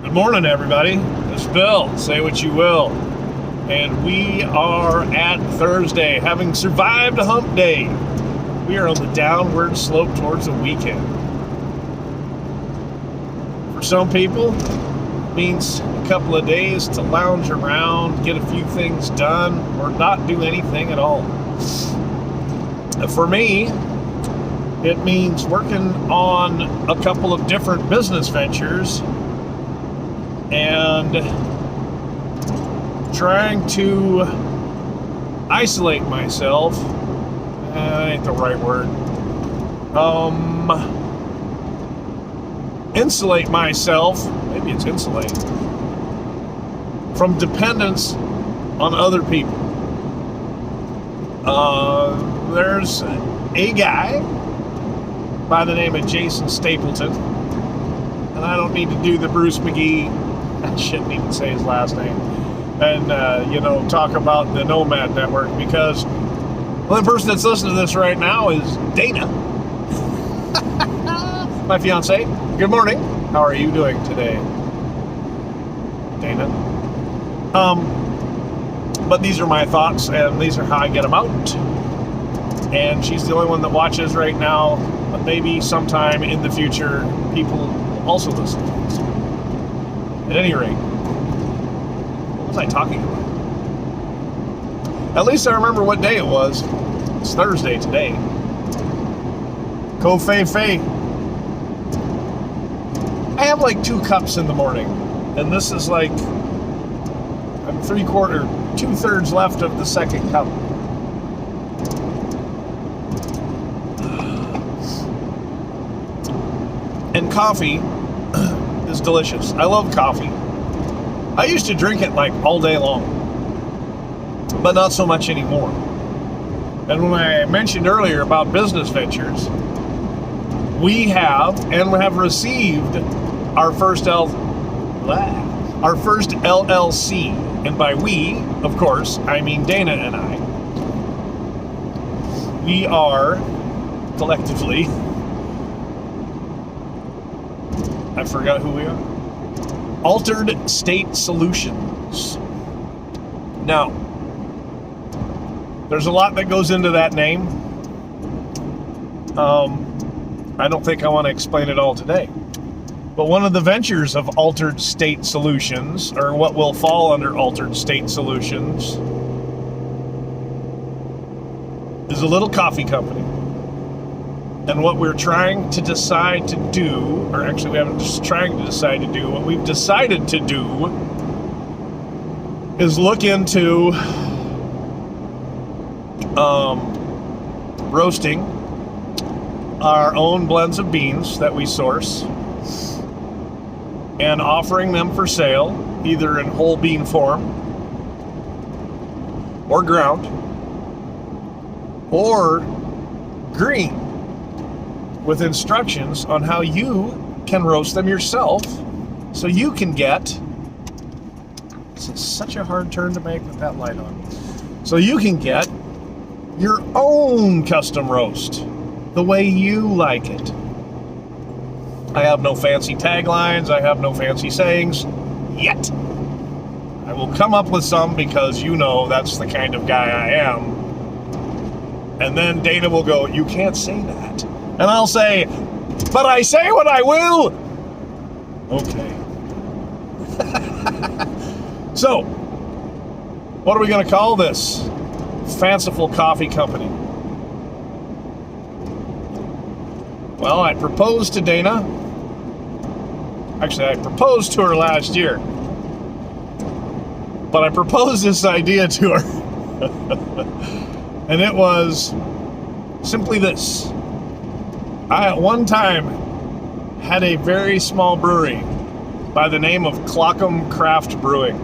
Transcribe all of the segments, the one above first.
Good morning, everybody. It's Bill. Say what you will. And we are at Thursday, having survived a hump day. We are on the downward slope towards the weekend. For some people, it means a couple of days to lounge around, get a few things done, or not do anything at all. For me, it means working on a couple of different business ventures and trying to isolate myself. That ain't the right word. Insulate myself, maybe it's insulate, from dependence on other people. There's a guy by the name of Jason Stapleton, and I don't need to do the Bruce McGee, I shouldn't even say his last name, and talk about the Nomad Network, because the only person that's listening to this right now is Dana, my fiancee. Good morning. How are you doing today, Dana? But these are my thoughts, and these are how I get them out. And she's the only one that watches right now, but maybe sometime in the future, people will also listen to this. At any rate, what was I talking about? At least I remember what day it was. It's Thursday today. Ko-fei-fei. I have like 2 cups in the morning, and this is like, I'm 2/3 left of the second cup. And coffee is delicious. I love coffee. I used to drink it like all day long, but not so much anymore. And when I mentioned earlier about business ventures, we have received our first LLC. And by we, of course, I mean Dana and I. We are collectively, I forgot who we are. Altered State Solutions. Now, there's a lot that goes into that name. I don't think I want to explain it all today. But one of the ventures of Altered State Solutions, or what will fall under Altered State Solutions, is a little coffee company. And what we're trying to decide to do, or actually we haven't just trying to decide to do, what we've decided to do is look into roasting our own blends of beans that we source and offering them for sale, either in whole bean form or ground or green, with instructions on how you can roast them yourself, so you can get, this is such a hard turn to make with that light on, so you can get your own custom roast the way you like it. I have no fancy taglines, I have no fancy sayings yet. I will come up with some, because that's the kind of guy I am. And then Dana will go, "You can't say that." And I'll say, "But I say what I will." Okay. So, what are we going to call this fanciful coffee company? Well, I proposed to Dana. Actually, I proposed to her last year. But I proposed this idea to her. And it was simply this. I, at one time, had a very small brewery by the name of Clockham Craft Brewing.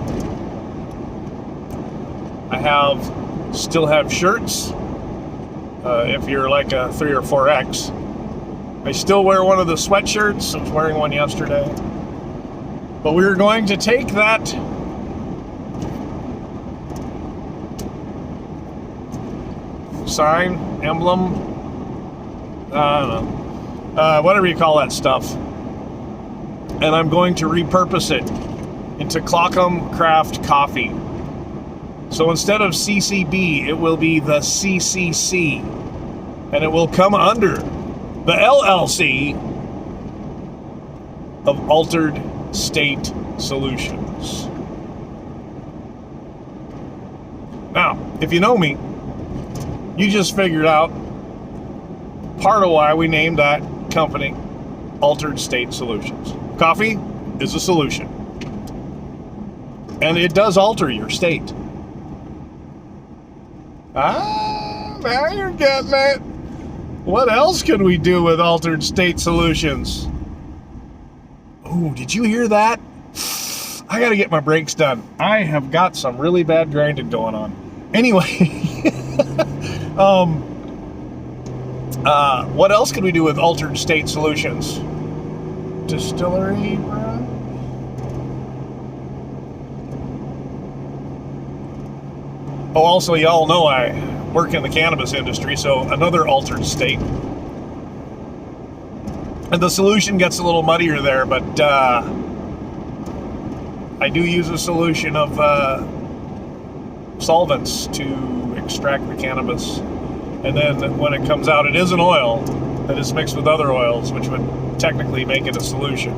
I still have shirts, if you're like a 3 or 4X. I still wear one of the sweatshirts. I was wearing one yesterday. But we were going to take that sign, emblem, I don't know, whatever you call that stuff, and I'm going to repurpose it into Clockham Craft Coffee. So instead of CCB, it will be the CCC, and it will come under the LLC of Altered State Solutions. Now, if you know me, you just figured out part of why we named that company Altered State Solutions. Coffee is a solution, and it does alter your state. Now you're getting it. What else can we do with Altered State Solutions? Oh, did you hear that? I gotta get my brakes done. I have got some really bad grinding going on. Anyway, what else can we do with Altered State Solutions? Distillery, Oh, also, y'all know I work in the cannabis industry, so another altered state. And the solution gets a little muddier there, but I do use a solution of solvents to extract the cannabis. And then when it comes out, it is an oil that is mixed with other oils, which would technically make it a solution.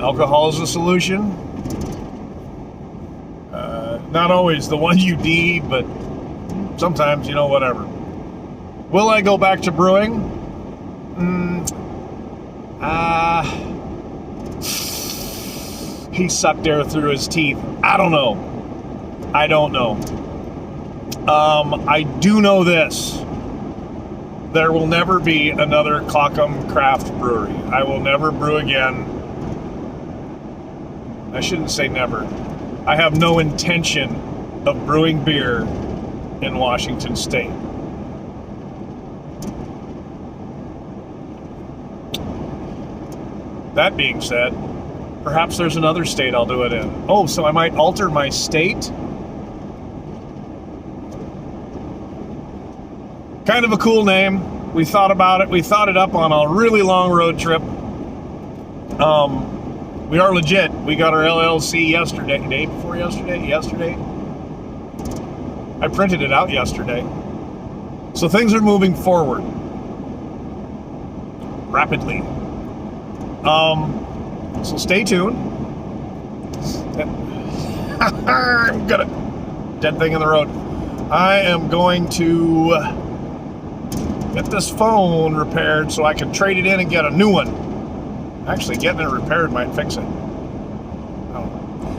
Alcohol is a solution. Not always the one you need, but sometimes, whatever. Will I go back to brewing? He sucked air through his teeth. I don't know. I do know this. There will never be another Clockham Craft Brewery. I will never brew again. I shouldn't say never. I have no intention of brewing beer in Washington State. That being said, perhaps there's another state I'll do it in. Oh, so I might alter my state? Kind of a cool name. We thought about it. We thought it up on a really long road trip. We are legit. We got our LLC yesterday. Yesterday. I printed it out yesterday. So things are moving forward rapidly. So stay tuned. I'm gonna dead thing in the road. I am going to get this phone repaired so I can trade it in and get a new one. Actually, getting it repaired might fix it.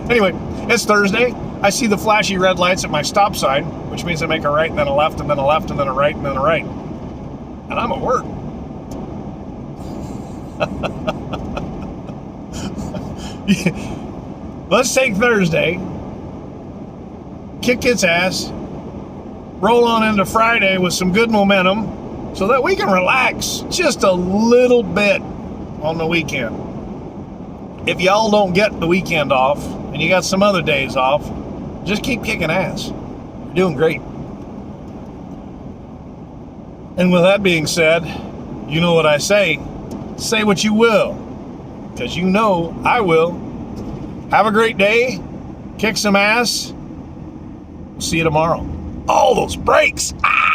Anyway, it's Thursday. I see the flashy red lights at my stop sign, which means I make a right and then a left and then a left and then a right and then a right. And I'm at work. Let's take Thursday, kick its ass, roll on into Friday with some good momentum so that we can relax just a little bit on the weekend. If y'all don't get the weekend off and you got some other days off, just keep kicking ass. You're doing great. And with that being said, you know what I say. Say what you will, because you know I will. Have a great day. Kick some ass. See you tomorrow. Oh, those brakes. Ah!